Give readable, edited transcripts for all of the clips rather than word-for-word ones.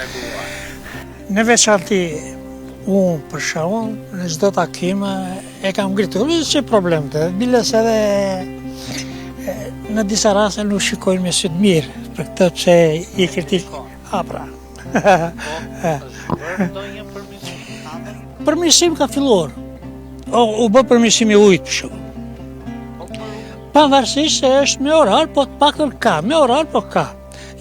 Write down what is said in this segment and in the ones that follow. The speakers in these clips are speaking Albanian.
rregulluar? Në veçanti unë për shembull, në çdo takim e kam ngritur që problem të, biles edhe në disa raste nuk shikojnë me sy të mirë, për këtë pse i kritik. Pra. Ndonjë përmirësim? Përmirësim ka filluar. U bë përmirësimi i ujit për shembull. Pavarësisht se është me orar, po të paktën ka, me orar po ka.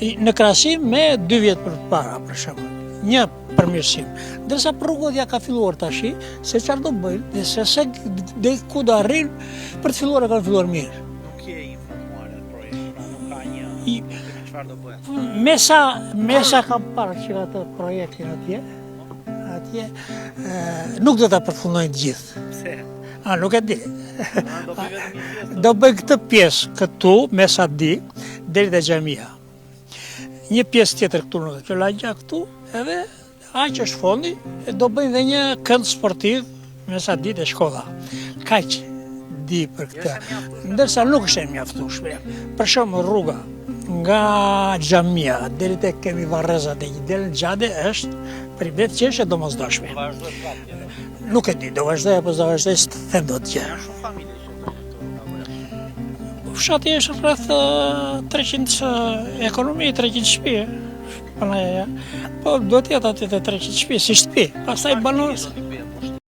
Në krahasim me 2 vjet përpara për shembull. Një përmirësim. Ndërsa për rrugët ja ka filluar tash, se çfarë do bëjnë, dhe se dhe ku do arrin, për të filluar e kanë filluar mirë. Nuk je informuar në projekt, pra nuk ka një çfarë do bëhet. Me sa kam parë që atë projektin atje, nuk do ta përfundojnë të gjithë. Pse? Nuk e di. Do bëj vetëm një pjesë. Do bëj këtë pjesë këtu, me sa di, deri te xhamia. Një pjesë tjetër këtu në Qolagja këtu, edhe aq është fondi, e do bëjnë dhe një kënd sportiv, me sa di te shkolla. Kaq di për këtë. Ndërsa nuk është e mjaftueshme. Për shembull rruga nga xhamia deri tek kemi varrezat e një del xhade është për vetë që është e domosdoshme. Vazhdoj prapë. Nuk e di, do vazhdoj apo do vazhdoj, s'të them dot gjë. Janë shumë familje që do jetojnë. Fshati është rreth 300 ekonomi, 300 shtëpi. Po do të jetë aty 300 shtëpi, si shtëpi. Pastaj banorë.